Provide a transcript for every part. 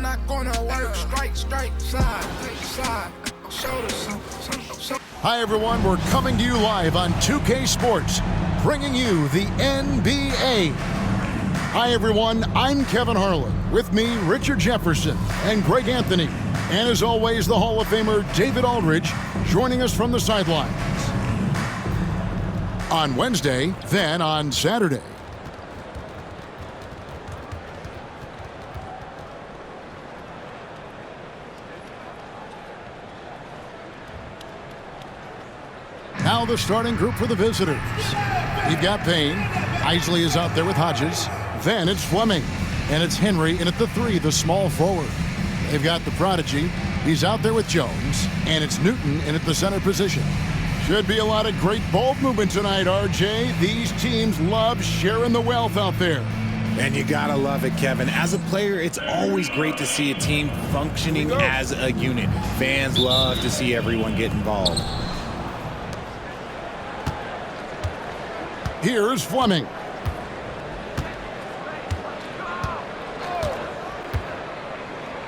I'm not gonna work. Strike, side, shoulders. Hi, everyone. We're coming to you live on 2K Sports, bringing you the NBA. Hi, everyone. I'm Kevin Harlan. With me, Richard Jefferson and Greg Anthony. And as always, the Hall of Famer David Aldridge joining us from the sidelines. On Wednesday, then on Saturday. Now the starting group for the visitors. You've got Payne. Isley is out there with Hodges. Then it's Fleming. And it's Henry in at the 3, the small forward. They've got the prodigy. He's out there with Jones. And it's Newton in at the center position. Should be a lot of great ball movement tonight, RJ. These teams love sharing the wealth out there. And you gotta love it, Kevin. As a player, it's always great to see a team functioning as a unit. Fans love to see everyone get involved. Here's Fleming.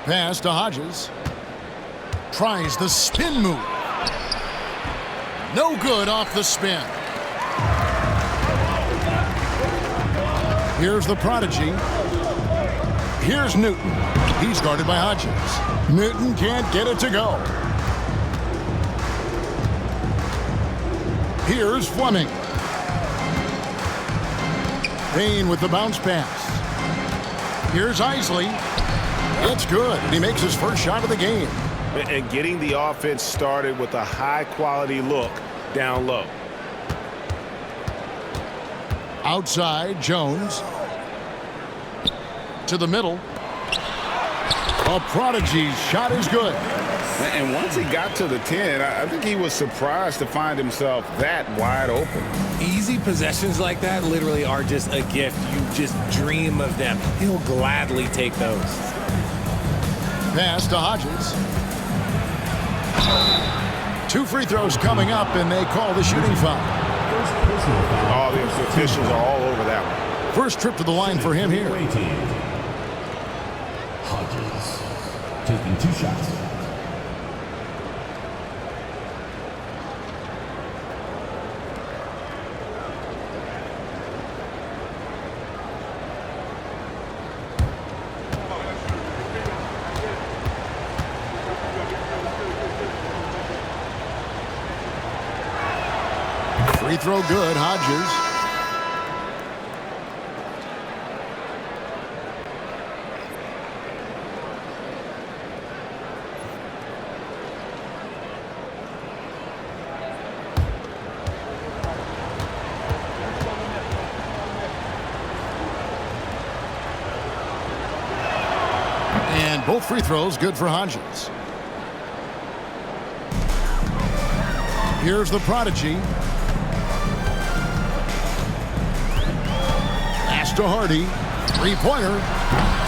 Pass to Hodges. Tries the spin move. No good off the spin. Here's the prodigy. Here's Newton. He's guarded by Hodges. Newton can't get it to go. Here's Fleming. Payne with the bounce pass. Here's Isley. It's good. He makes his first shot of the game. And getting the offense started with a high-quality look down low. Outside, Jones. To the middle. A prodigy's shot is good. And once he got to the 10, I think he was surprised to find himself that wide open. Easy possessions like that literally are just a gift. You just dream of them. He'll gladly take those. Pass to Hodges. 2 free throws coming up, and they call the shooting foul. All the officials are all over that one. First trip to the line for him here. Hodges taking 2 shots. Free throw good, Hodges. And both free throws good for Hodges. Here's the prodigy. To Hardy, 3-pointer,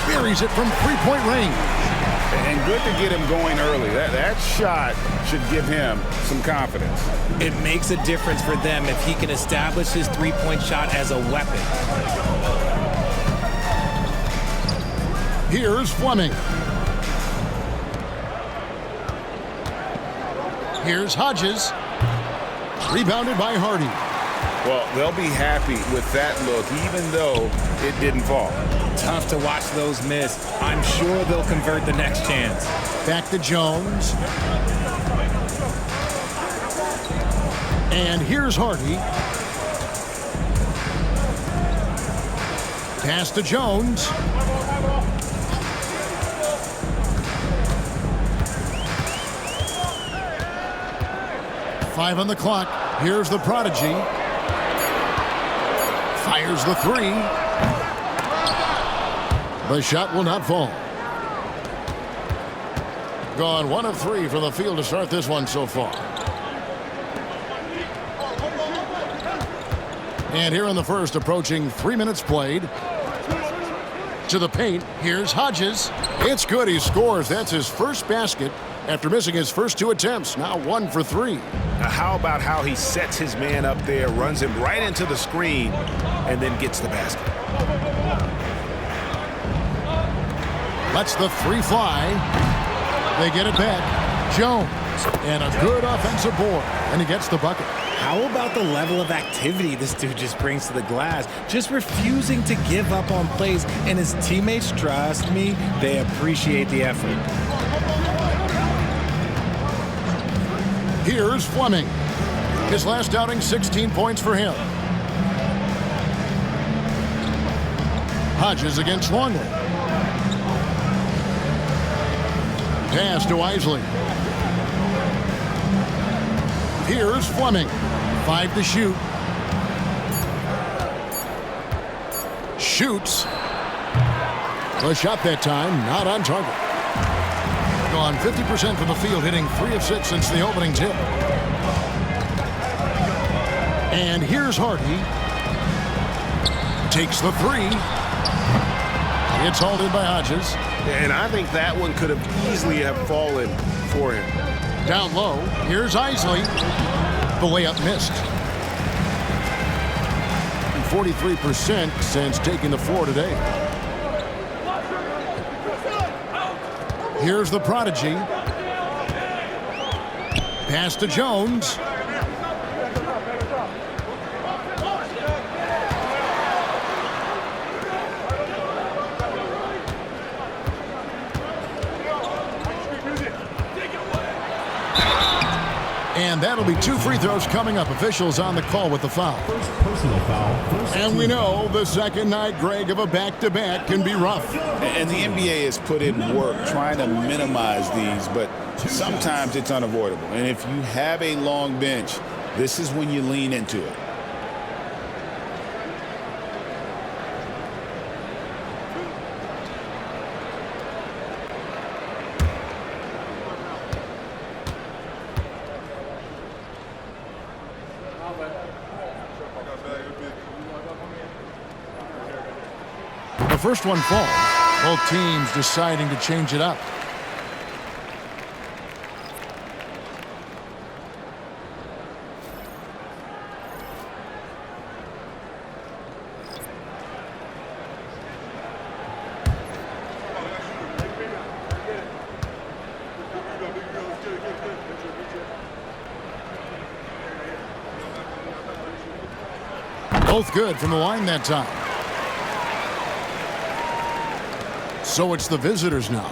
buries it from 3-point range. And good to get him going early. That shot should give him some confidence. It makes a difference for them if he can establish his 3-point shot as a weapon. Here's Fleming. Here's Hodges. Rebounded by Hardy. Well, they'll be happy with that look, even though it didn't fall. Tough to watch those miss. I'm sure they'll convert the next chance. Back to Jones. And here's Hardy. Pass to Jones. Five on the clock. Here's the prodigy. Fires the 3. The shot will not fall. Gone 1 of 3 from the field to start this one so far. And here in the first, approaching 3 minutes played. To the paint, here's Hodges. It's good, he scores. That's his first basket after missing his first 2 attempts. Now 1 for 3. Now how about how he sets his man up there, runs him right into the screen, and then gets the basket. Lets the three fly. They get it back. Jones. And a good offensive board. And he gets the bucket. How about the level of activity this dude just brings to the glass? Just refusing to give up on plays. And his teammates, trust me, they appreciate the effort. Here's Fleming. His last outing, 16 points for him. Hodges against Longley. Pass to Isley. Here's Fleming. 5 to shoot. Shoots. The shot that time, not on target. Gone 50% from the field, hitting 3 of 6 since the opening tip. And here's Hardy. Takes the 3. It's hauled in by Hodges. And I think that one could have easily have fallen for him. Down low, here's Isley. The layup missed. 43% since taking the floor today. Here's the prodigy. Pass to Jones. And that'll be 2 free throws coming up. Officials on the call with the foul. First personal foul. And we know the second night, Greg, of a back-to-back can be rough. And the NBA has put in work trying to minimize these, but sometimes it's unavoidable. And if you have a long bench, this is when you lean into it. The first one falls. Both teams deciding to change it up. Both good from the line that time. So it's the visitors now.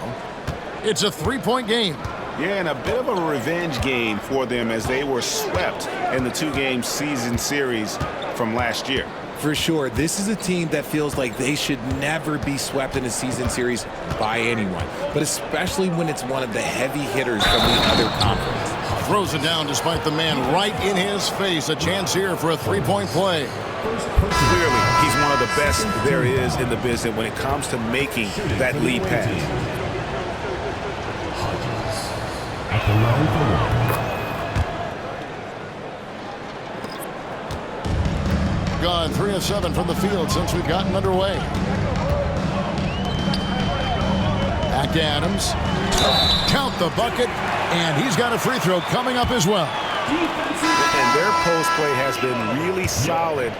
It's a 3-point game. Yeah, and a bit of a revenge game for them as they were swept in the 2-game season series from last year. For sure, this is a team that feels like they should never be swept in a season series by anyone, but especially when it's one of the heavy hitters from the other conference. Throws it down despite the man right in his face. A chance here for a 3-point play. Clearly, he's one of the best there is in the business when it comes to making that lead pass. At the line for one. Gone 3 of 7 from the field since we've gotten underway. Back to Adams. Count the bucket, and he's got a free throw coming up as well. And their post play has been really solid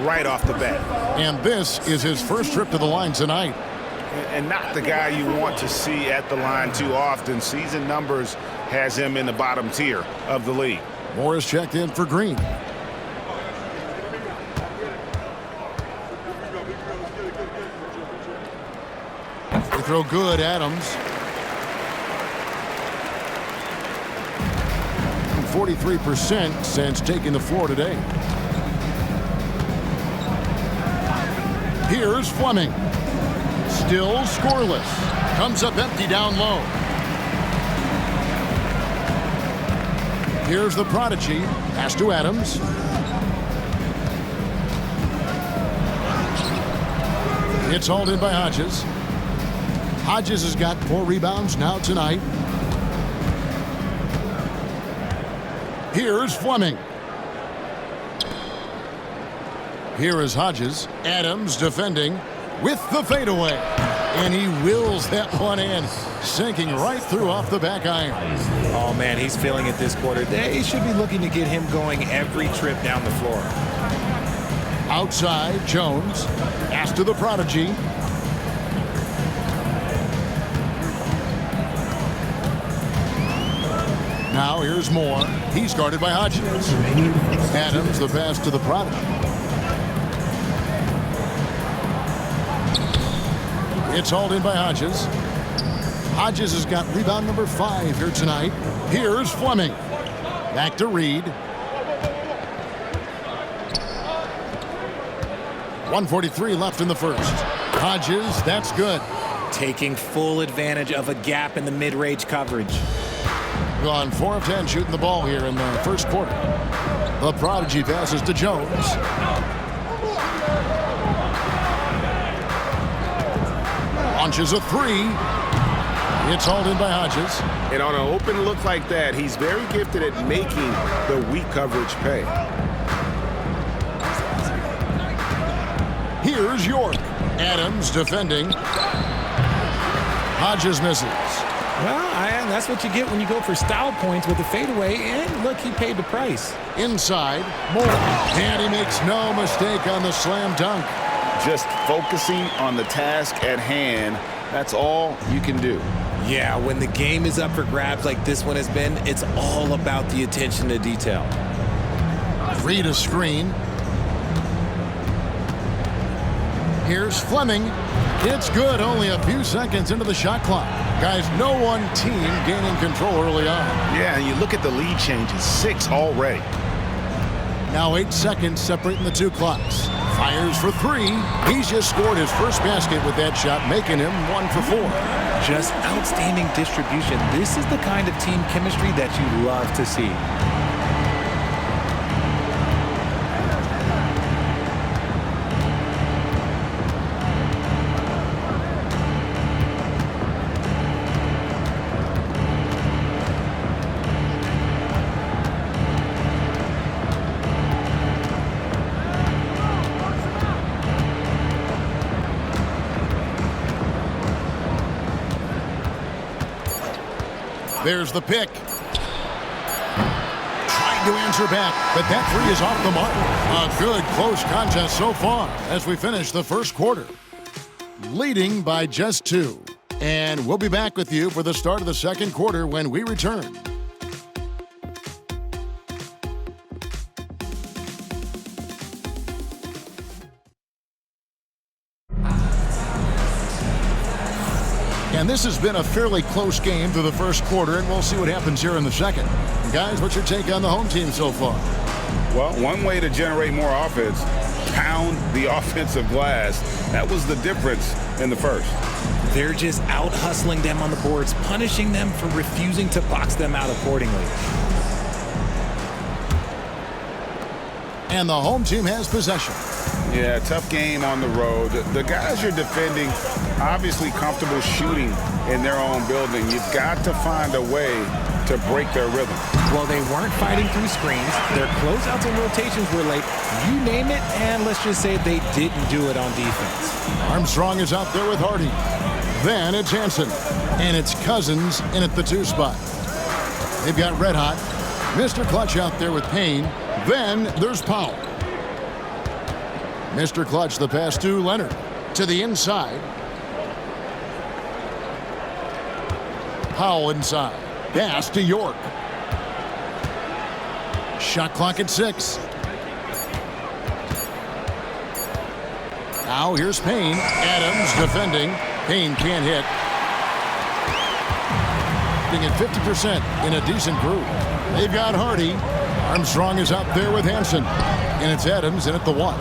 right off the bat. And this is his first trip to the line tonight. And not the guy you want to see at the line too often. Season numbers has him in the bottom tier of the league. Morris checked in for Green. Free throw good, Adams. 43% since taking the floor today. Here's Fleming. Still scoreless. Comes up empty down low. Here's the prodigy. Pass to Adams. It's hauled in by Hodges. Hodges has got 4 rebounds now tonight. Here's Fleming. Here is Hodges. Adams defending with the fadeaway. And he wills that one in, sinking right through off the back iron. Oh, man, he's feeling it this quarter. They should be looking to get him going every trip down the floor. Outside, Jones. Pass to the prodigy. Now here's Moore. He's guarded by Hodges. Adams, the pass to the product. It's hauled in by Hodges. Hodges has got rebound number 5 here tonight. Here's Fleming. Back to Reed. 1:43 left in the first. Hodges, that's good. Taking full advantage of a gap in the mid-range coverage. Gone 4 of 10 shooting the ball here in the first quarter. The prodigy passes to Jones. Launches a 3. It's hauled in by Hodges. And on an open look like that, he's very gifted at making the weak coverage pay. Here's York. Adams defending. Hodges misses. Well, that's what you get when you go for style points with a fadeaway. And look, he paid the price. Inside, Moore. And he makes no mistake on the slam dunk. Just focusing on the task at hand, that's all you can do. Yeah, when the game is up for grabs like this one has been, it's all about the attention to detail. Read a screen. Here's Fleming. It's good, only a few seconds into the shot clock. Guys, no one team gaining control early on. Yeah, and you look at the lead changes, 6 already. Now 8 seconds separating the 2 clocks. Fires for 3. He's just scored his first basket with that shot, making him 1 for 4. Just outstanding distribution. This is the kind of team chemistry that you love to see. There's the pick. Trying to answer back, but that 3 is off the mark. A good close contest so far as we finish the first quarter. Leading by just 2. And we'll be back with you for the start of the second quarter when we return. And this has been a fairly close game through the first quarter, and we'll see what happens here in the second. Guys, what's your take on the home team so far? Well, one way to generate more offense, pound the offensive glass. That was the difference in the first. They're just out-hustling them on the boards, punishing them for refusing to box them out accordingly. And the home team has possession. Yeah, tough game on the road. The guys you're defending, obviously comfortable shooting in their own building. You've got to find a way to break their rhythm. Well, they weren't fighting through screens. Their closeouts and rotations were late. You name it, and let's just say they didn't do it on defense. Armstrong is out there with Hardy. Then it's Hansen. And it's Cousins in at the 2 spot. They've got Red Hot. Mr. Clutch out there with Payne. Then there's Powell. Mr. Clutch, the pass to Leonard. To the inside. Powell inside. Pass to York. Shot clock at 6. Now here's Payne. Adams defending. Payne can't hit. Being at 50% in a decent groove. They've got Hardy. Armstrong is out there with Hansen. And it's Adams in at the 1.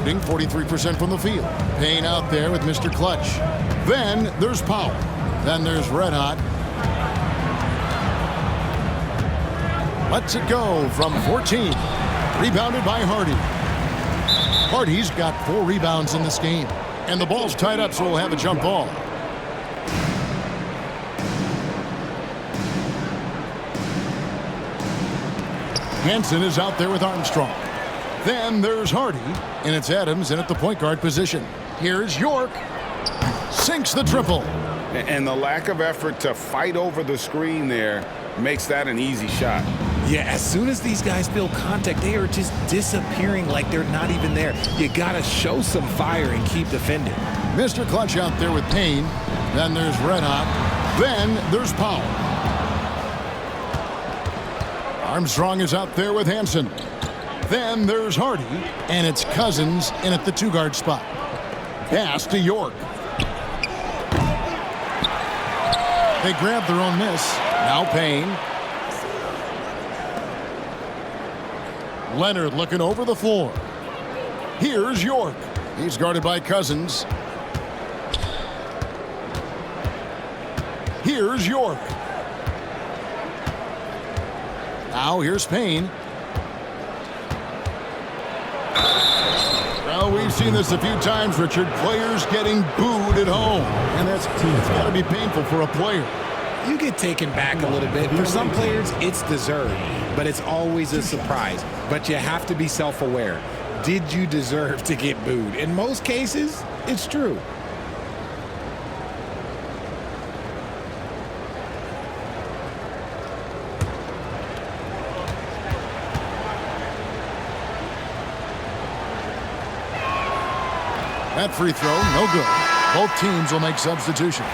43% from the field. Payne out there with Mr. Clutch. Then there's Powell. Then there's Red Hot. Lets it go from 14. Rebounded by Hardy. Hardy's got 4 rebounds in this game. And the ball's tied up, so we'll have a jump ball. Hansen is out there with Armstrong. Then there's Hardy, and it's Adams in at the point guard position. Here's York. Sinks the triple. And the lack of effort to fight over the screen there makes that an easy shot. Yeah, as soon as these guys feel contact, they are just disappearing like they're not even there. You got to show some fire and keep defending. Mr. Clutch out there with Payne. Then there's Red Hot. Then there's Powell. Armstrong is out there with Hansen. Then there's Hardy, and it's Cousins in at the 2-guard spot. Pass to York. They grab their own miss. Now Payne. Leonard looking over the floor. Here's York. He's guarded by Cousins. Here's York. Now here's Payne. Well, we've seen this a few times, Richard. Players getting booed at home. And that's got to be painful for a player. You get taken back a little bit. For some players, it's deserved, but it's always a surprise. But you have to be self-aware. Did you deserve to get booed? In most cases, it's true. That free throw, no good. Both teams will make substitutions.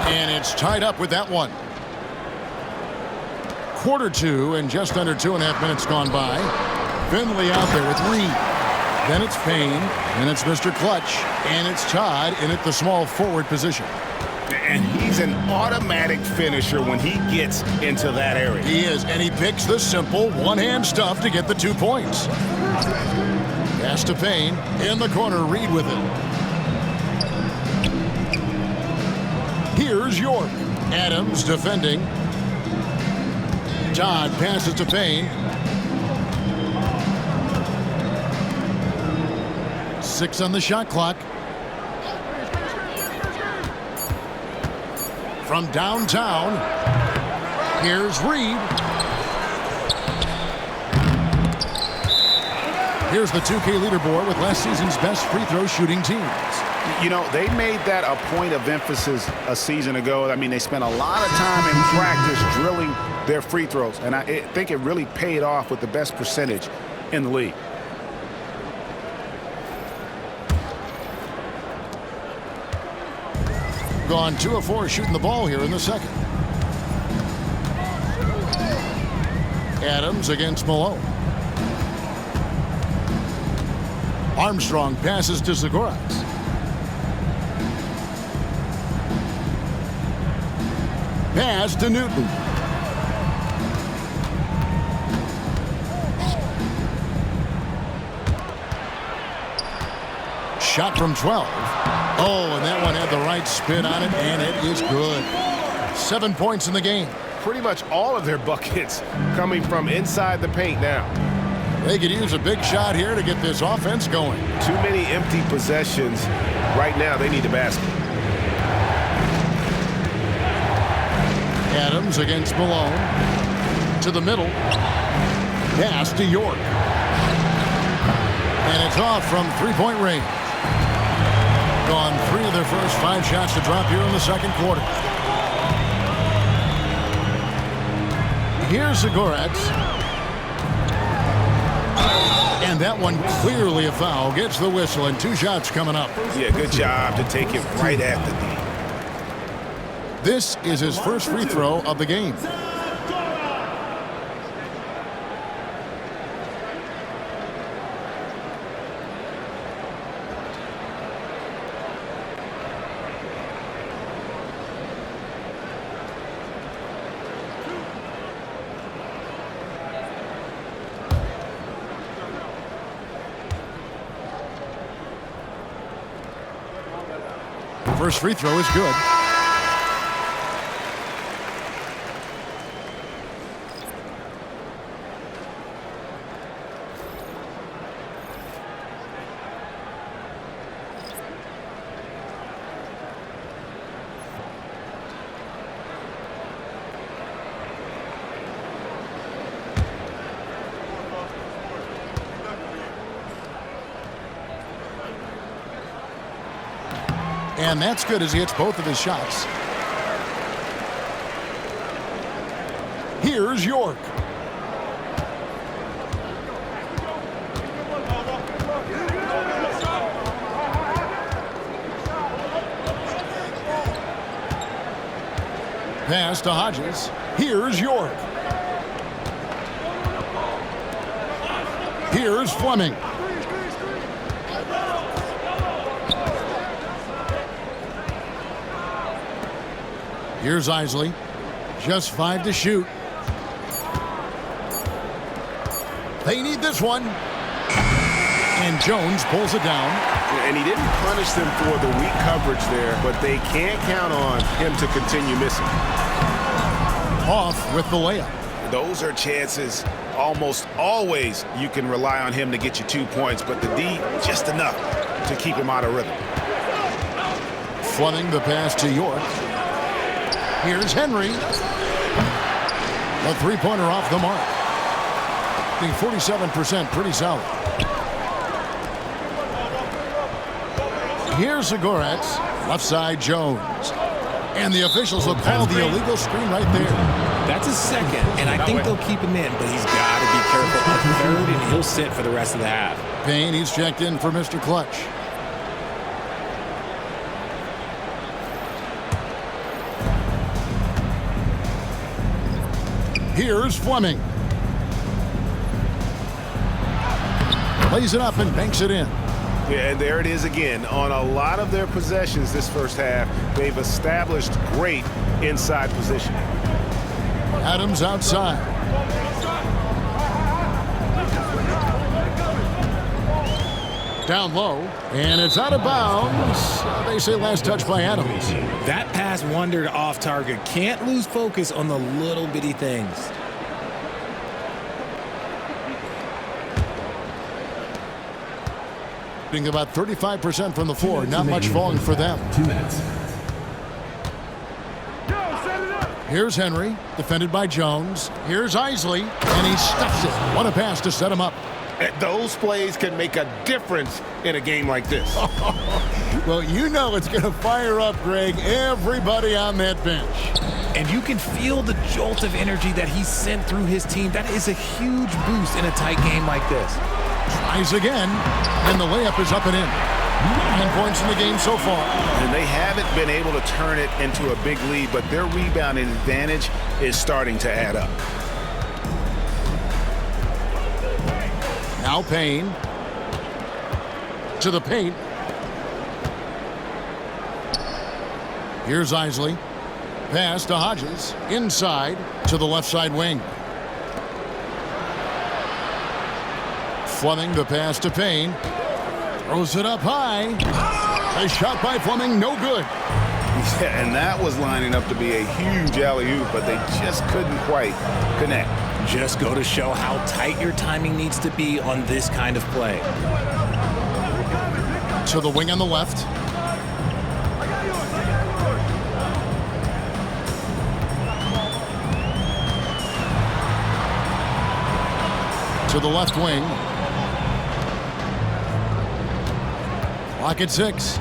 And it's tied up with that one. Quarter 2 and just under 2.5 minutes gone by. Finley out there with Reed. Then it's Payne, and it's Mr. Clutch, and it's Todd in at the small forward position. And he's an automatic finisher when he gets into that area. He is, and he picks the simple one-hand stuff to get the 2 points. Pass to Payne. In the corner, Reed with it. Here's York. Adams defending. Todd passes to Payne. 6 on the shot clock. From downtown, here's Reed. Here's the 2K leaderboard with last season's best free throw shooting teams. You know, they made that a point of emphasis a season ago. I mean, they spent a lot of time in practice drilling their free throws, and I think it really paid off with the best percentage in the league. Gone 2 of 4 shooting the ball here in the second. Adams against Malone. Armstrong passes to Zagorac. Pass to Newton. Shot from 12. Oh, and that one had the right spin on it, and it is good. 7 points in the game. Pretty much all of their buckets coming from inside the paint now. They could use a big shot here to get this offense going. Too many empty possessions. Right now, they need a basket. Adams against Malone. To the middle. Pass to York. And it's off from three-point range. Gone 3 of their first 5 shots to drop here in the second quarter. Here's Zagorac. And that one clearly a foul. Gets the whistle, and 2 shots coming up. Yeah, good job to take it right at the knee. This is his first free throw of the game. First free throw is good. And that's good as he hits both of his shots. Here's York. Pass to Hodges. Here's York. Here's Fleming. Here's Isley. Just 5 to shoot. They need this one. And Jones pulls it down. And he didn't punish them for the weak coverage there, but they can't count on him to continue missing. Off with the layup. Those are chances almost always you can rely on him to get you 2 points, but the D just enough to keep him out of rhythm. Fleming the pass to York. Here's Henry. A three-pointer off the mark. Being 47%, pretty solid. Here's Zagoretz. Left side, Jones. And the officials will call the illegal screen right there. That's a second, and I think they'll keep him in, but he's got to be careful. A third, and he'll sit for the rest of the half. Payne, he's checked in for Mr. Clutch. Here's Fleming. Plays it up and banks it in. Yeah, and there it is again. On a lot of their possessions this first half, they've established great inside position. Adams outside. Down low, and it's out of bounds. They say last touch by Adams. That pass wandered off target. Can't lose focus on the little bitty things. Being about 35% from the floor, not much falling for them. 2 minutes. Here's Henry, defended by Jones. Here's Isley, and he stuffs it. What a pass to set him up. Those plays can make a difference in a game like this. Well, you know it's going to fire up, Greg, everybody on that bench. And you can feel the jolt of energy that he sent through his team. That is a huge boost in a tight game like this. Tries again, and the layup is up and in. 9 points in the game so far. And they haven't been able to turn it into a big lead, but their rebounding advantage is starting to add up. Now Payne to the paint. Here's Isley. Pass to Hodges. Inside to the left side wing. Fleming the pass to Payne. Throws it up high. A shot by Fleming, no good. Yeah, and that was lining up to be a huge alley-oop, but they just couldn't quite connect. Just go to show how tight your timing needs to be on this kind of play. To the wing on the left. To the left wing. Clock at 6.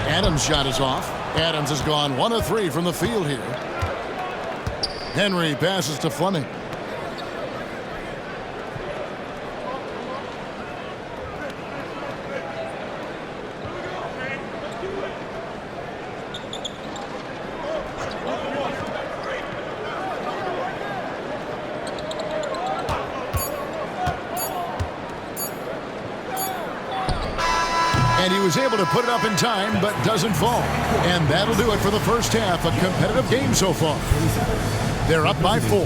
Adams' shot is off. Adams has gone 1 of 3 from the field here. Henry passes to Fleming. And he was able to put it up in time, but doesn't fall. And that'll do it for the first half. A competitive game so far. They're up by 4.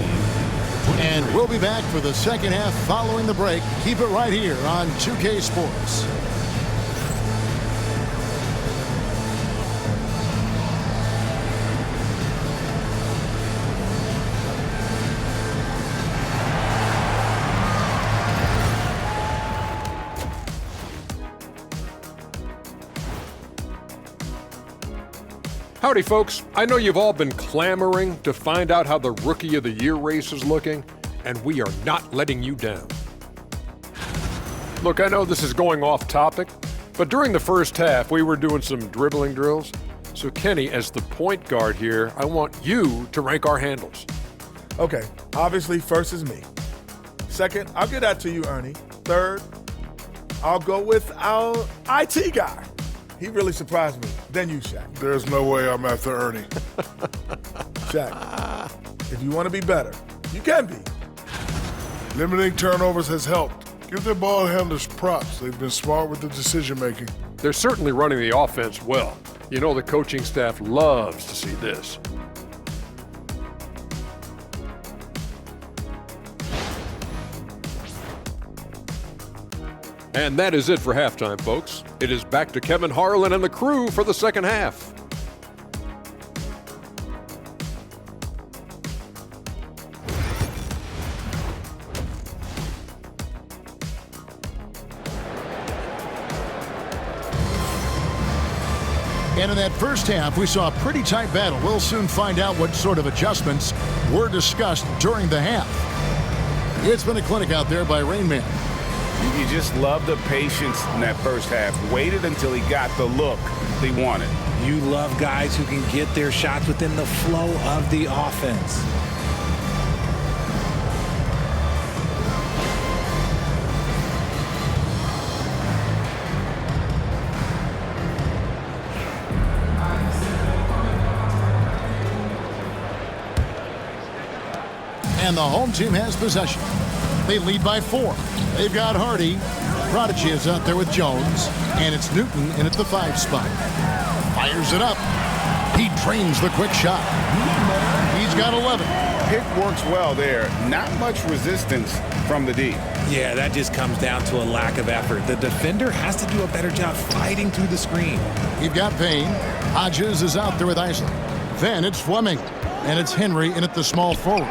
And we'll be back for the second half following the break. Keep it right here on 2K Sports. Howdy, folks. I know you've all been clamoring to find out how the Rookie of the Year race is looking, and we are not letting you down. Look, I know this is going off topic, but during the first half, we were doing some dribbling drills. So, Kenny, as the point guard here, I want you to rank our handles. Okay, obviously, first is me. Second, I'll get that to you, Ernie. Third, I'll go with our IT guy. He really surprised me. then you, Shaq. There's no way I'm after Ernie. Shaq, if you want to be better, you can be. Limiting turnovers has helped. Give their ball handlers props. They've been smart with the decision making. They're certainly running the offense well. You know the coaching staff loves to see this. And that is it for halftime, folks. It is back to Kevin Harlan and the crew for the second half. And in that first half, we saw a pretty tight battle. We'll soon find out what sort of adjustments were discussed during the half. It's been a clinic out there by Rain Man. You just love the patience in that first half. Waited until he got the look he wanted. You love guys who can get their shots within the flow of the offense. And the home team has possession. They lead by 4. They've got Hardy. Prodigy is out there with Jones. And it's Newton in at the 5 spot. Fires it up. He drains the quick shot. He's got 11. Pick works well there. Not much resistance from the D. Yeah, that just comes down to a lack of effort. The defender has to do a better job fighting through the screen. You've got Payne. Hodges is out there with Isley. Then it's Fleming. And it's Henry in at the small forward.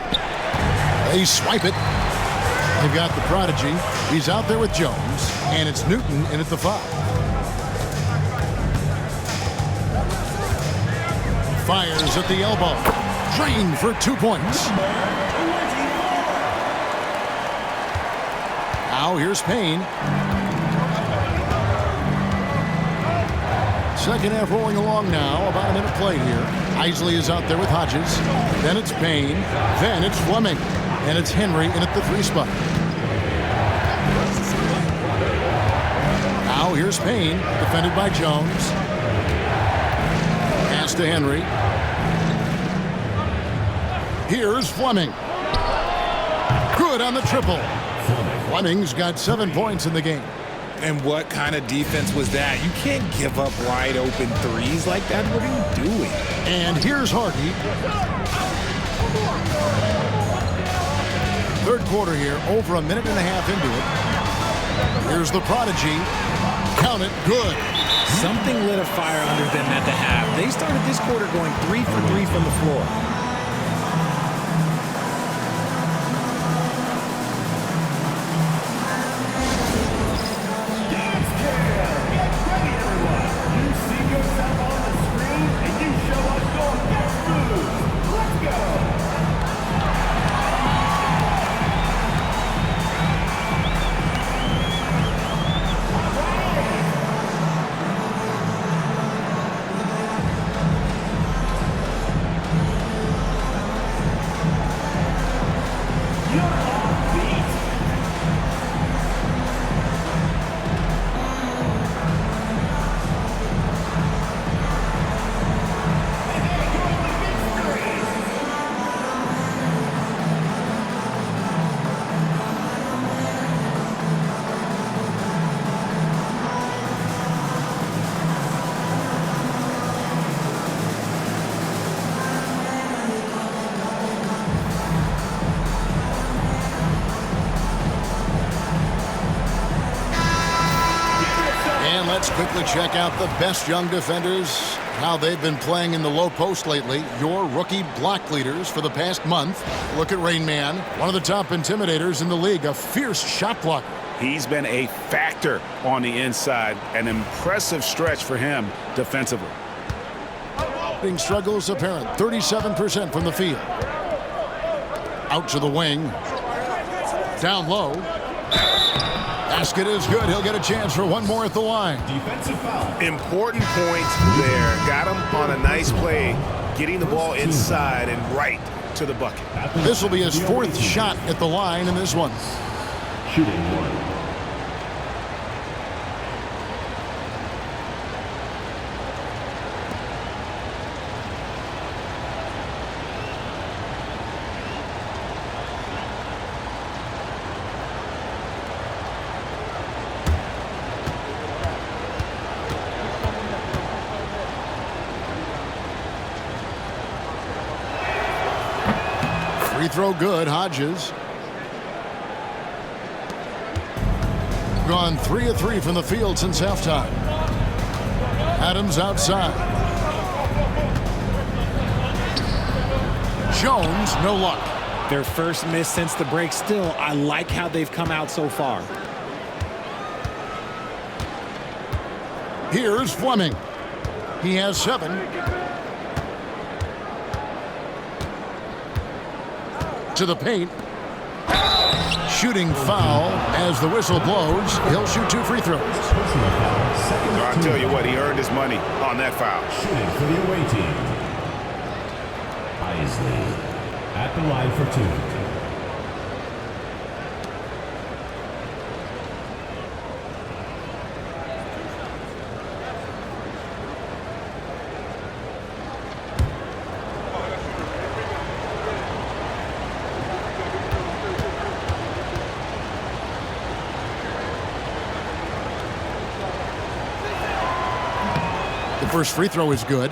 They swipe it. They've got the Prodigy. He's out there with Jones. And it's Newton in at the 5. Fires at the elbow. Drained for 2 points. Now here's Payne. Second half rolling along now. About a minute played here. Isley is out there with Hodges. Then it's Payne. Then it's Fleming. And it's Henry in at the 3 spot. Now here's Payne, defended by Jones. Pass to Henry. Here's Fleming. Good on the triple. Fleming's got 7 points in the game. And what kind of defense was that? You can't give up wide open threes like that. What are you doing? And here's Hardy. Third quarter here, over a minute and a half into it. Here's the Prodigy. Count it, good. Something lit a fire under them at the half. They started this quarter going 3 for 3 from the floor. Let's quickly check out the best young defenders, how they've been playing in the low post lately. Your rookie block leaders for the past month. Look at Rain Man, one of the top intimidators in the league, a fierce shot blocker. He's been a factor on the inside, an impressive stretch for him defensively. Struggles apparent, 37% from the field. Out to the wing. Down low. Basket is good. He'll get a chance for one more at the line. Defensive foul. Important point there. Got him on a nice play, getting the ball inside and right to the bucket. This will be his 4th shot at the line in this one. Shooting 1. throw good, Hodges. Gone 3 of 3 from the field since halftime. Adams outside. Jones, no luck. Their first miss since the break. Still, I like how they've come out so far. Here's Fleming. He has 7. To the paint. Shooting foul as the whistle blows. He'll shoot 2 free throws. I'll tell you what, he earned his money on that foul. Shooting for the away team. Isley at the line for 2. The first free throw is good.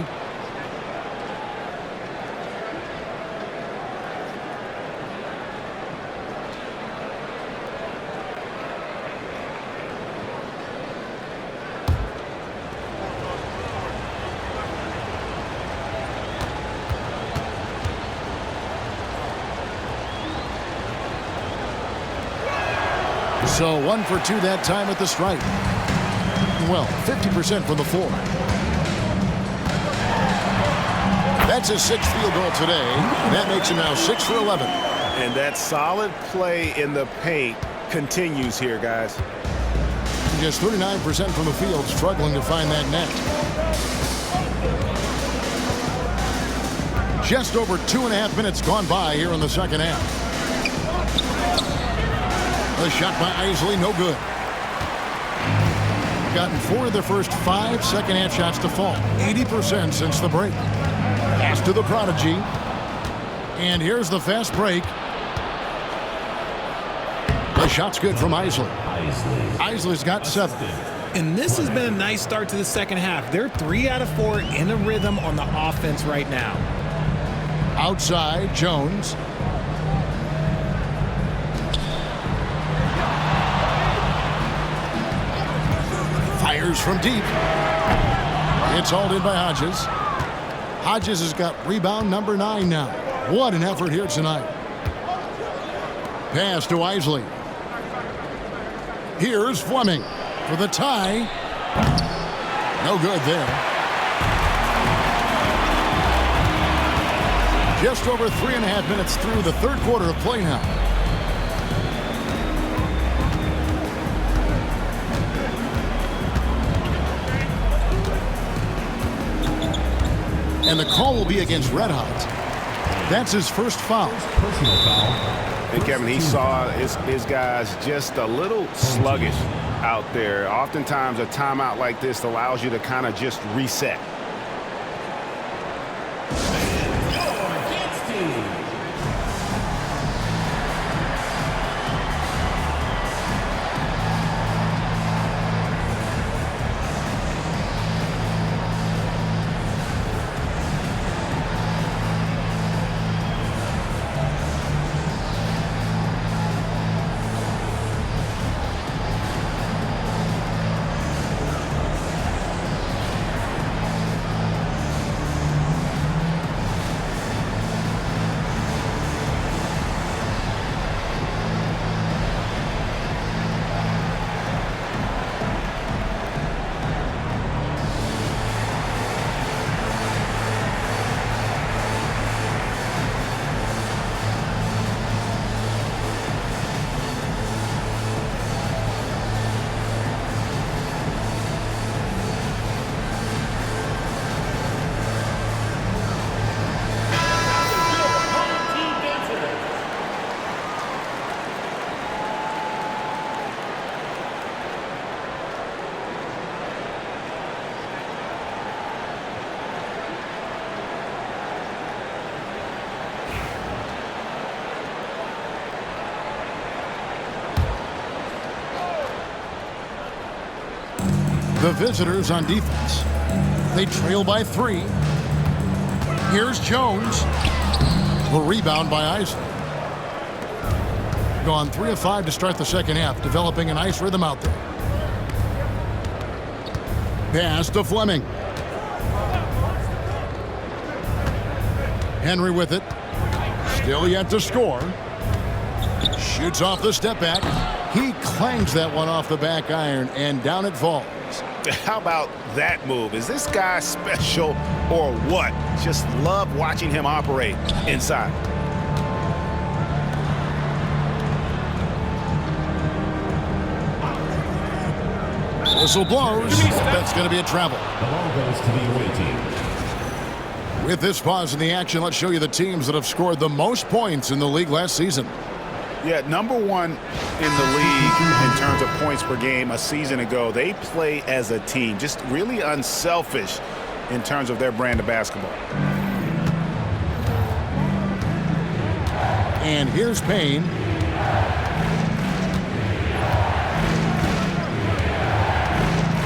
So 1 for 2 that time at the stripe. Well, 50% from the floor. That's his 6th field goal today. That makes him now 6 for 11. And that solid play in the paint continues here, guys. Just 39% from the field, struggling to find that net. Just over 2.5 minutes gone by here in the second half. The shot by Isley, no good. Gotten 4 of their first 5 second-half shots to fall. 80% since the break. Pass to the prodigy. And here's the fast break. The shot's good from Isley. Isley's got 7. And this has been a nice start to the second half. They're 3 out of 4 in a rhythm on the offense right now. Outside, Jones. Fires from deep. It's hauled in by Hodges. Hodges has got rebound number 9 now. What an effort here tonight. Pass to Isley. Here's Fleming for the tie. No good there. Just over 3.5 minutes through the third quarter of play now. And the call will be against Red Hot. That's his first foul. Personal foul. And Kevin, he saw his guys just a little sluggish out there. Oftentimes a timeout like this allows you to kind of just reset. The visitors on defense. They trail by 3. Here's Jones. A rebound by Isley. gone 3 of 5 to start the second half, developing a nice rhythm out there. Pass to Fleming. Henry with it. Still yet to score. Shoots off the step back. He clangs that one off the back iron, and down it falls. How about that move? Is this guy special or what? Just love watching him operate inside. Whistle blows. That's going to be a travel. The ball goes to the away team. With this pause in the action, let's show you the teams that have scored the most points in the league last season. Yeah, number one in the league in terms of points per game a season ago. They play as a team, just really unselfish in terms of their brand of basketball. And here's Payne.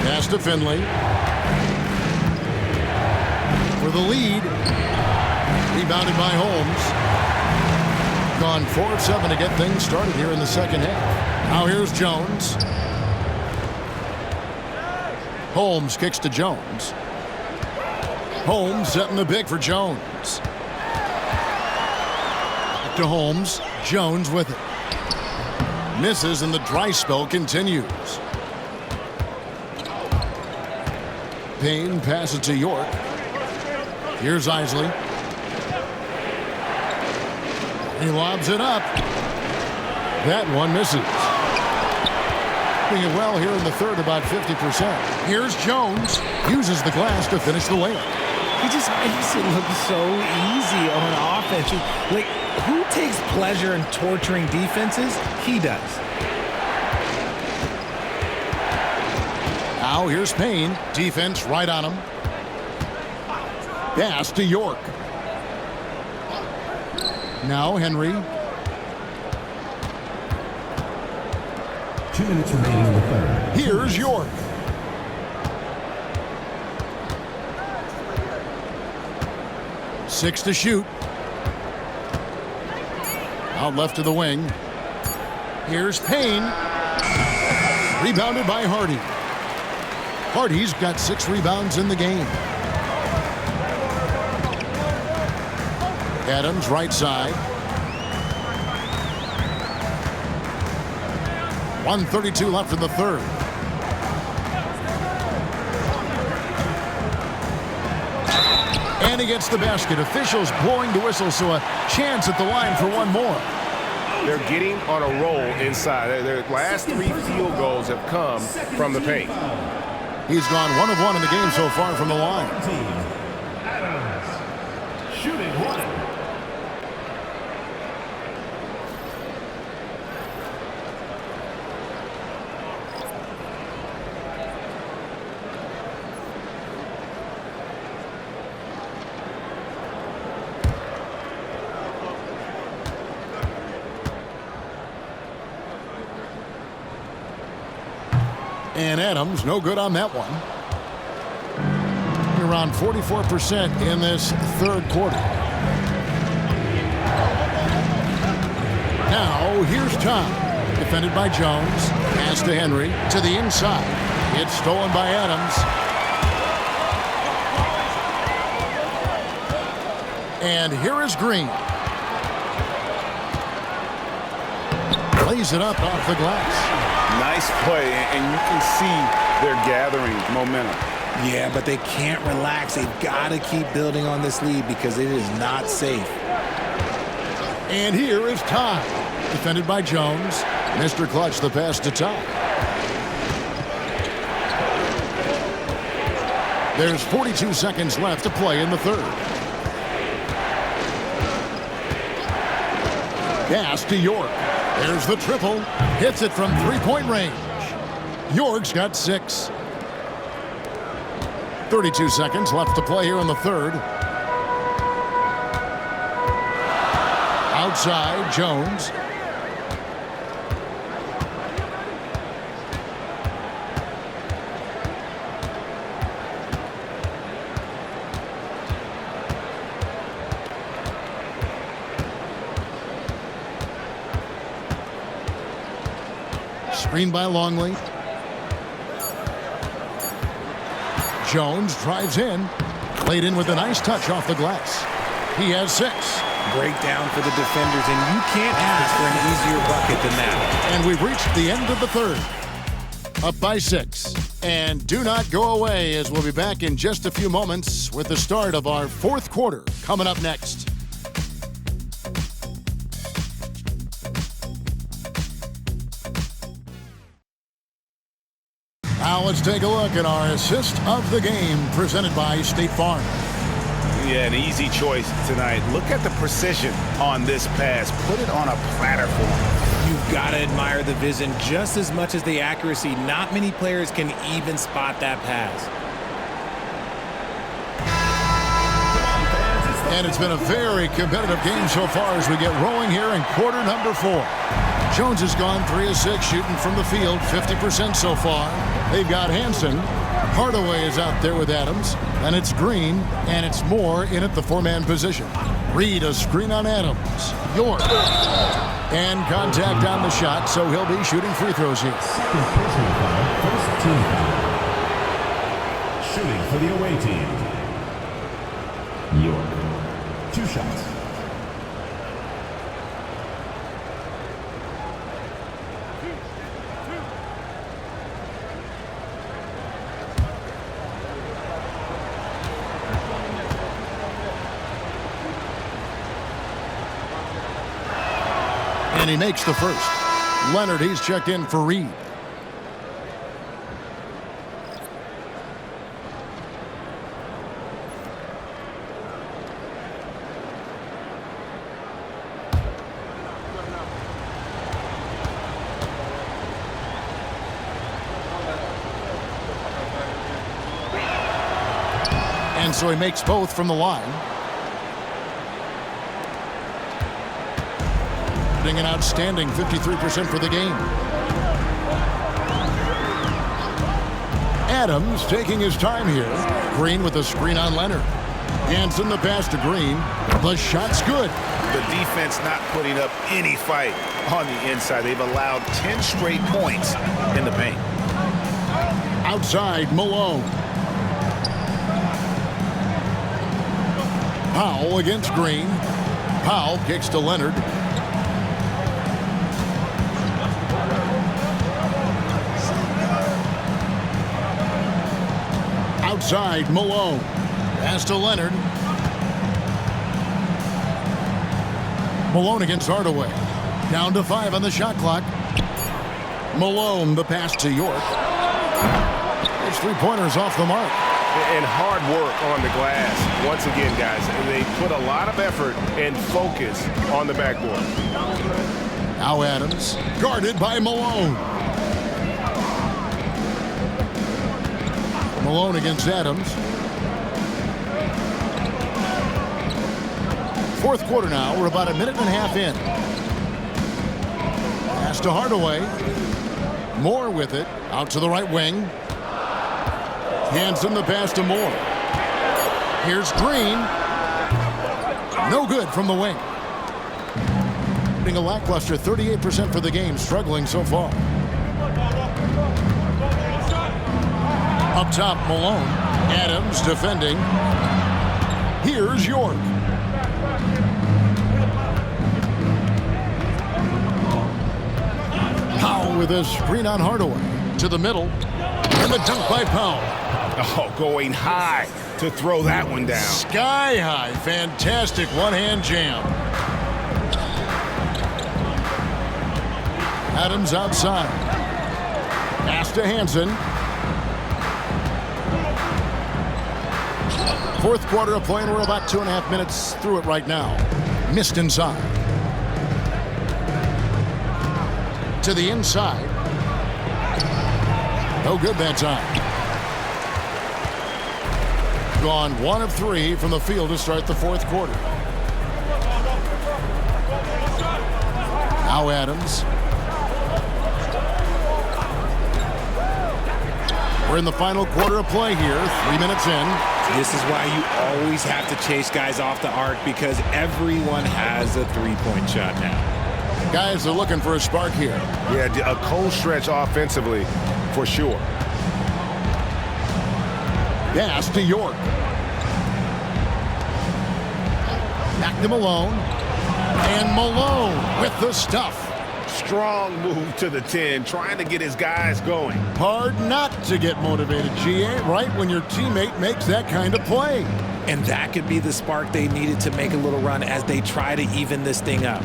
Pass to Finley. For the lead. Rebounded by Holmes. Gone 4 of 7 to get things started here in the second half. Now here's Jones. Holmes kicks to Jones. Holmes setting the big for Jones. Back to Holmes. Jones with it. Misses and the dry spell continues. Payne passes to York. Here's Isley. He lobs it up. That one misses. Doing it well here in the third, about 50%. Here's Jones. Uses the glass to finish the layup. He just makes it look so easy on offense. Like, who takes pleasure in torturing defenses? He does. Now here's Payne. Defense right on him. Pass to York. Now Henry. 2 minutes remaining in the third. Here's York. Six to shoot. Out left to the wing. Here's Payne. Rebounded by Hardy. Hardy's got 6 rebounds in the game. Adams right side. 1:32 left in the third. And he gets the basket. Officials blowing the whistle, so a chance at the line for one more. They're getting on a roll inside. Their last 3 field goals have come from the paint. He's gone 1 of 1 in the game so far from the line. Adams. Shooting one. And Adams, no good on that one. Around 44% in this third quarter. Now, here's Tom. Defended by Jones. Pass to Henry. To the inside. It's stolen by Adams. And here is Green. Lays it up off the glass. Nice play, and you can see they're gathering momentum. Yeah, but they can't relax. They've got to keep building on this lead because it is not safe. And here is Ty. Defended by Jones. Mr. Clutch, the pass to Ty. There's 42 seconds left to play in the third. Pass to York. There's the triple. Hits it from three-point range. York's got 6. 32 seconds left to play here in the third. Outside, Jones. Screen by Longley. Jones drives in. Laid in with a nice touch off the glass. He has 6. Breakdown for the defenders, and you can't ask for an easier bucket than that. And we've reached the end of the third. Up by 6. And do not go away, as we'll be back in just a few moments with the start of our fourth quarter coming up next. Now let's take a look at our assist of the game presented by State Farm. Yeah, an easy choice tonight. Look at the precision on this pass. Put it on a platter for him. You've got to admire the vision just as much as the accuracy. Not many players can even spot that pass. And it's been a very competitive game so far as we get rolling here in quarter number 4. Jones has gone 3 of 6 shooting from the field, 50% so far. They've got Hansen. Hardaway is out there with Adams. And it's Green, and it's Moore in at the 4-man position. Reed a screen on Adams. York. And contact on the shot, so he'll be shooting free throws here. Second personal foul, first team foul. Shooting for the away team. York. 2 shots. And he makes the first. Leonard, he's checked in for Reed. And so he makes both from the line. An outstanding 53% for the game. Adams taking his time here. Green with a screen on Leonard. Hansen the pass to Green. The shot's good. The defense not putting up any fight on the inside. They've allowed 10 straight points in the paint. Outside, Malone. Powell against Green. Powell kicks to Leonard. Outside, Malone. Pass to Leonard. Malone against Hardaway. Down to 5 on the shot clock. Malone, the pass to York. It's 3-pointers off the mark. And hard work on the glass. Once again, guys, they put a lot of effort and focus on the backboard. Now Adams, guarded by Malone. Malone against Adams. Fourth quarter now. We're about a minute and a half in. Pass to Hardaway. Moore with it. Out to the right wing. Hansen the pass to Moore. Here's Green. No good from the wing. Getting a lackluster 38% for the game. Struggling so far. Up top, Malone. Adams defending. Here's York. Powell with a screen on Hardaway. To the middle. And the dunk by Powell. Oh, going high to throw that one down. Sky high. Fantastic one-hand jam. Adams outside. Pass to Hansen. Fourth quarter of play, and we're about 2.5 minutes through it right now. Missed inside. To the inside. No good that time. Gone 1 of 3 from the field to start the fourth quarter. Now Adams. We're in the final quarter of play here, 3 minutes in. This is why you always have to chase guys off the arc, because everyone has a 3-point shot now. Guys are looking for a spark here. Yeah, a cold stretch offensively for sure. Pass to York. Back to Malone. And Malone with the stuff. Strong move to the 10, trying to get his guys going. Hard not to get motivated, GA, right when your teammate makes that kind of play. And that could be the spark they needed to make a little run as they try to even this thing up.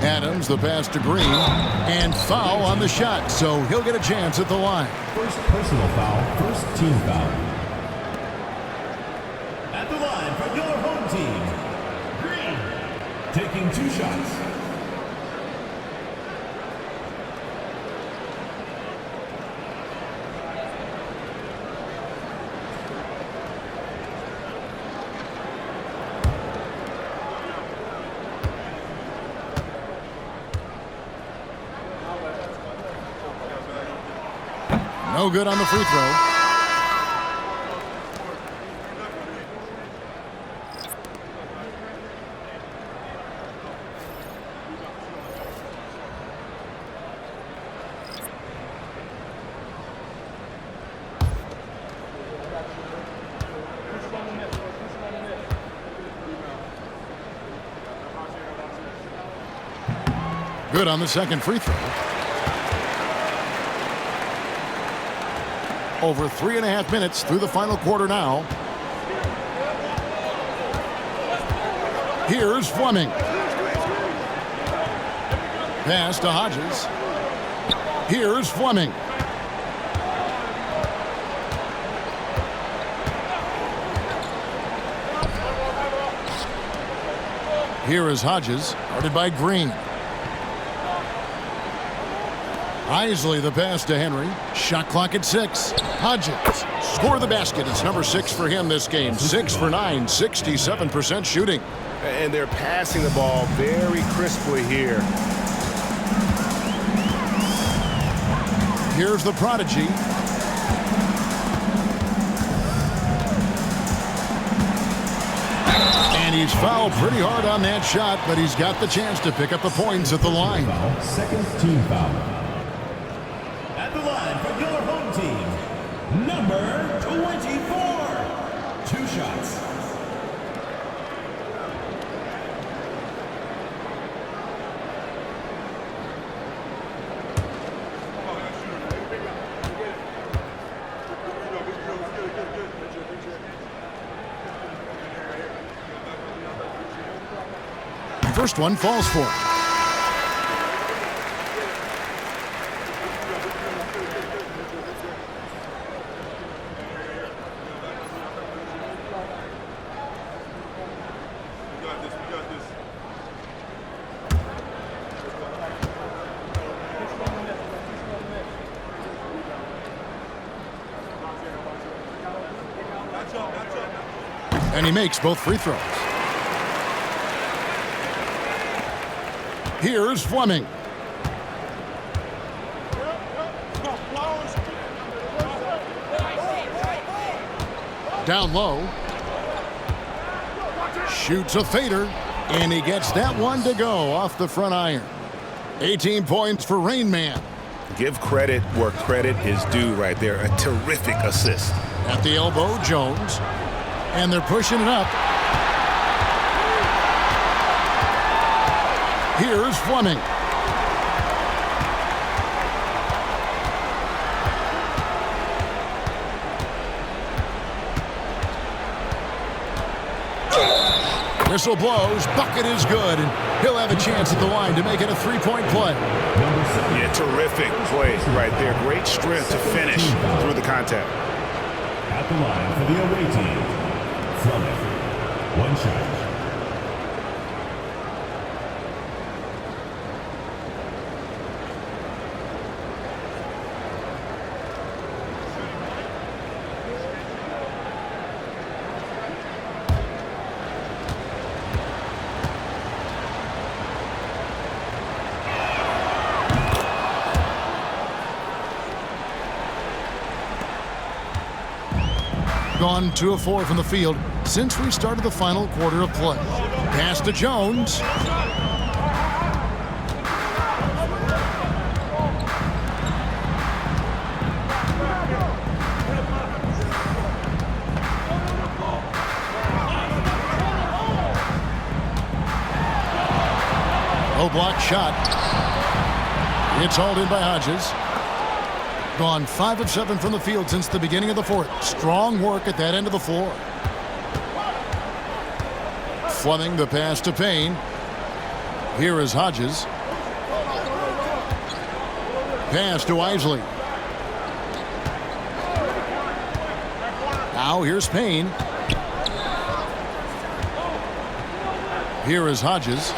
Adams, the pass to Green, and foul on the shot, so he'll get a chance at the line. First personal foul, first team foul. At the line for your home team, Green, taking 2 shots. No good on the free throw. Good on the second free throw. Over 3.5 minutes through the final quarter now. Here's Fleming. Pass to Hodges. Here's Fleming. Here is Hodges, guarded by Green. Isley, the pass to Henry. Shot clock at 6. Hodges score the basket. It's number 6 for him this game. 6 for 9, 67% shooting. And they're passing the ball very crisply here. Here's the prodigy. And he's fouled pretty hard on that shot, but he's got the chance to pick up the points at the line. Second team foul. At the line for your home team, number 24. 2 shots. First one falls for him. And he makes both free throws. Here's Fleming. Down low. Shoots a fader, and he gets that one to go off the front iron. 18 points for Rain Man. Give credit where credit is due right there. A terrific assist. At the elbow, Jones. And they're pushing it up. Here's Fleming. Whistle blows, bucket is good, and he'll have a chance at the line to make it a 3-point play. Yeah, terrific play right there. Great strength to finish through the contact. At the line for the away team, Fleming. 1 shot. Gone 2 of 4 from the field since we started the final quarter of play. Pass to Jones. blocked shot. It's hauled in by Hodges. Gone 5 of 7 from the field since the beginning of the fourth. Strong work at that end of the floor. Fleming, the pass to Payne. Here is Hodges. Pass to Isley. Now here's Payne. Here is Hodges.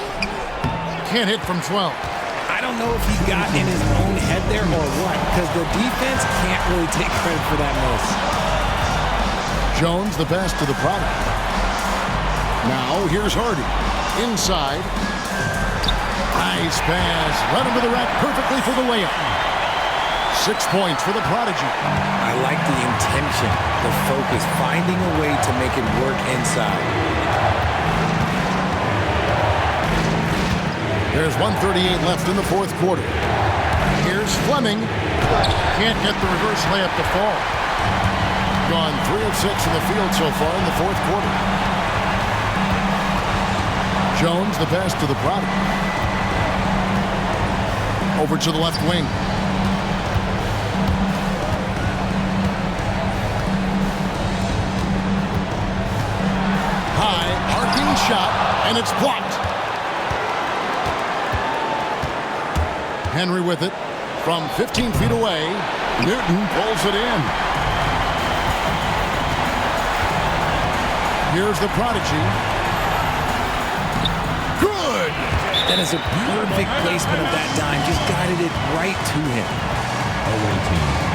Can't hit from 12. I don't know if he got in his own head there or what, because the defense can't really take credit for that miss. Jones, the pass to the product. Now here's Hardy. Inside. Nice pass. Led him to the rack perfectly for the layup. 6 points for the Prodigy. I like the intention, the focus, finding a way to make it work inside. There's 1:38 left in the fourth quarter. Here's Fleming. Can't get the reverse layup to fall. Gone 3 of 6 in the field so far in the fourth quarter. Jones, the pass to the product. Over to the left wing. High, arcing shot, and it's blocked. Henry with it from 15 feet away. Newton pulls it in. Here's the Prodigy. Good! That is a perfect placement of that dime. Just guided it right to him. Away team.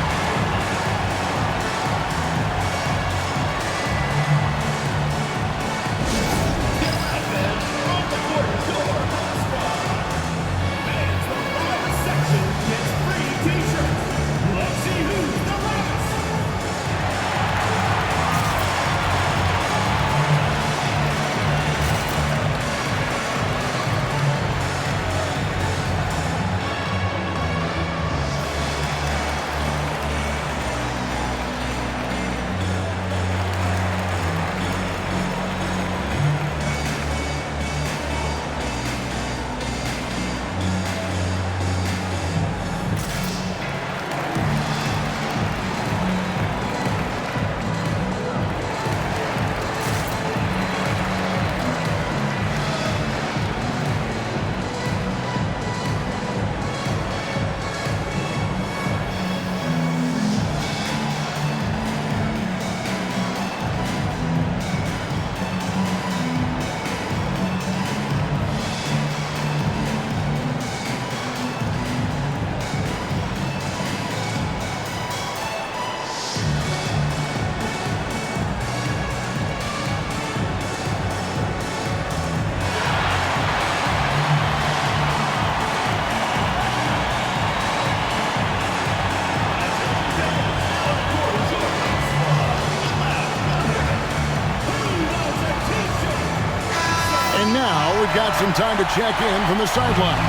We've got some time to check in from the sideline.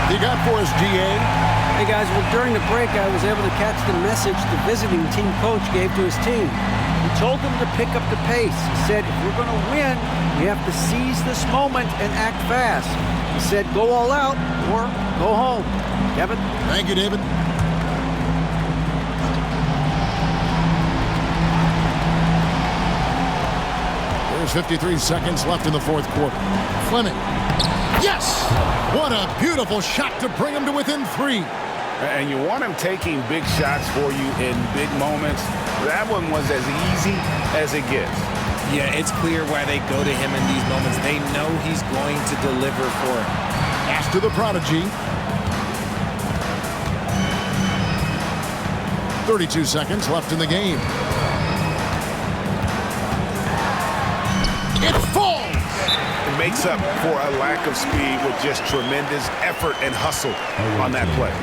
You got for us, DA? Hey, guys, well, during the break, I was able to catch the message the visiting team coach gave to his team. He told them to pick up the pace. He said, if we're going to win, we have to seize this moment and act fast. He said, go all out or go home. Kevin? Thank you, David. There's 53 seconds left in the fourth quarter. Fleming. Yes! What a beautiful shot to bring him to within 3. And you want him taking big shots for you in big moments. That one was as easy as it gets. Yeah, it's clear why they go to him in these moments. They know he's going to deliver for him. Pass to the Prodigy. 32 seconds left in the game. It falls! It makes up for a lack of speed with just tremendous effort and hustle on that play.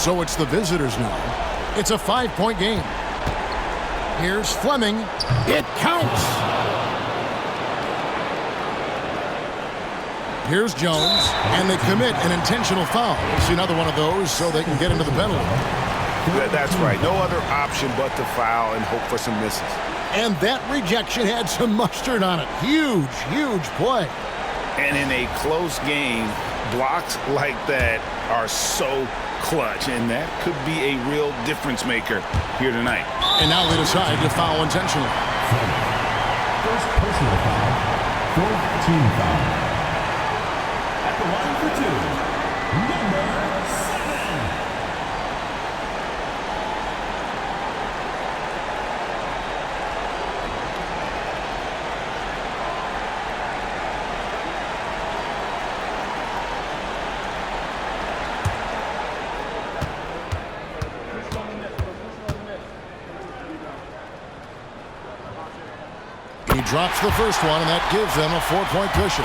So it's the visitors now. It's a 5-point game. Here's Fleming. It counts. Here's Jones, and they commit an intentional foul. See another one of those so they can get into the penalty. That's right. No other option but to foul and hope for some misses. And that rejection had some mustard on it. Huge, huge play. And in a close game, blocks like that are so clutch, and that could be a real difference maker here tonight. And now they decide to foul intentionally. First personal foul, fourth team foul. At the line for two, number 7. He drops the first one, and that gives them a 4-point cushion.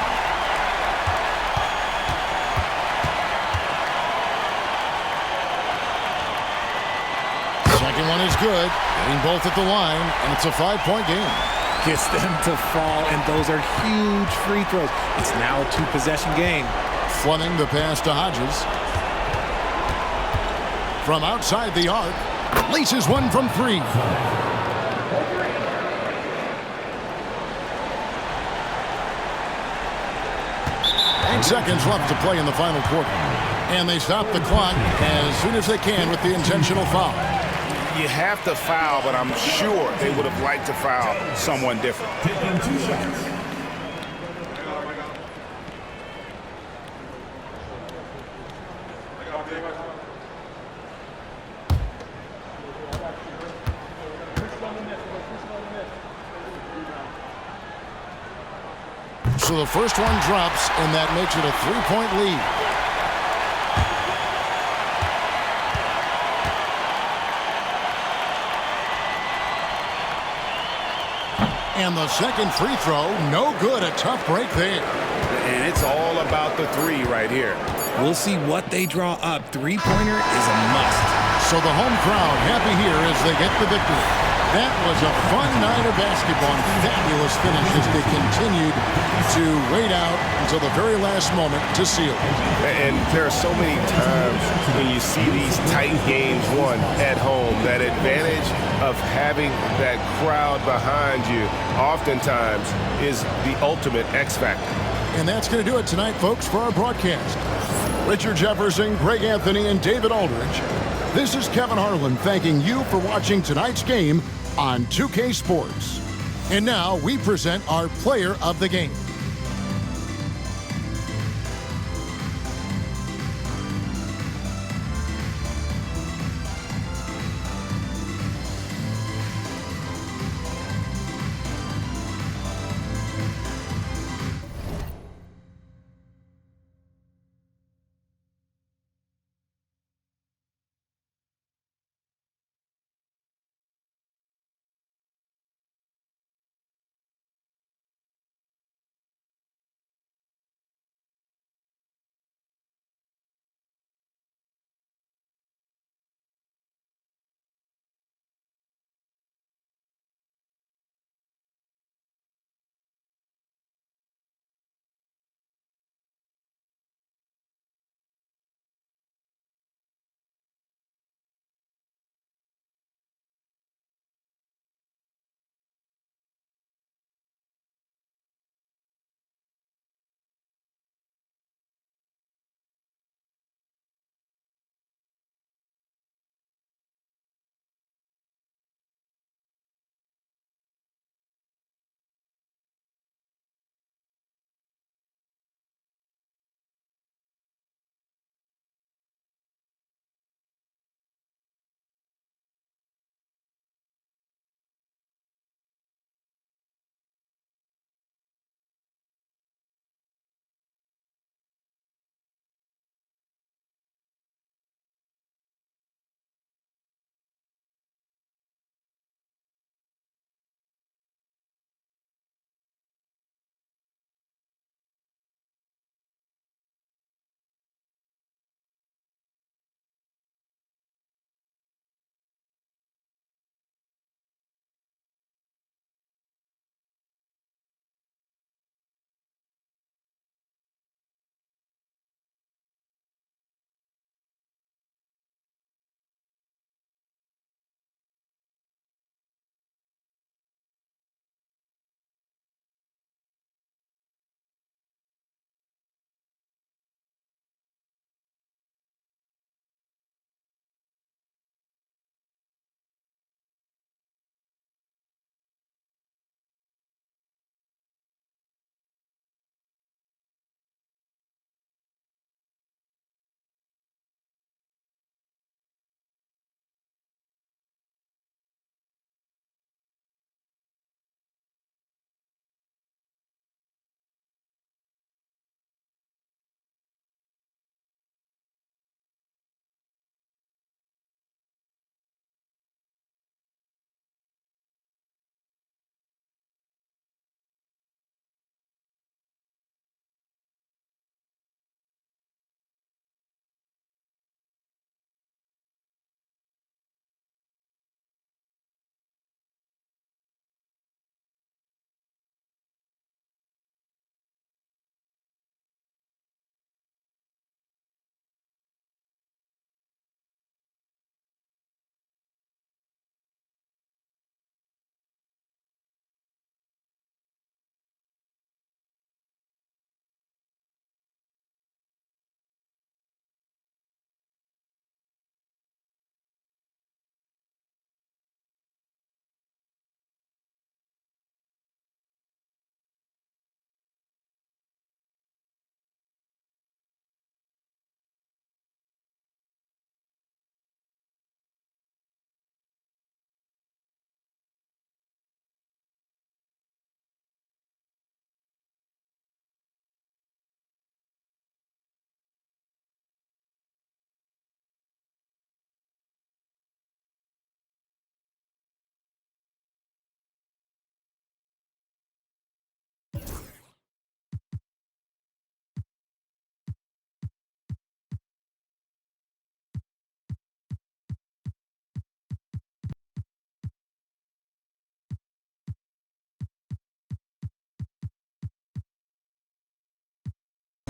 Second one is good. Getting both at the line, and it's a 5-point game. Gets them to fall, and those are huge free throws. It's now a 2-possession game. Fleming the pass to Hodges. From outside the arc, laces one from 3. 8 seconds left to play in the final quarter. And they stop the clock as soon as they can with the intentional foul. You have to foul, but I'm sure they would have liked to foul someone different. Taking 2 shots. So the first one drops, and that makes it a 3-point lead. And the second free throw, no good. A tough break there. And it's all about the 3 right here. We'll see what they draw up. 3-pointer is a must. So the home crowd happy here as they get the victory. That was a fun night of basketball, and fabulous finish as they continued to wait out until the very last moment to seal it. And there are so many times when you see these tight games won at home, that advantage of having that crowd behind you oftentimes is the ultimate X factor. And that's going to do it tonight, folks, for our broadcast. Richard Jefferson, Greg Anthony, and David Aldridge. This is Kevin Harlan thanking you for watching tonight's game on 2K Sports. And now we present our player of the game.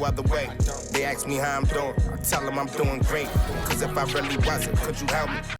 other way. They ask me how I'm doing, I tell them I'm doing great. Cause if I really wasn't, could you help me?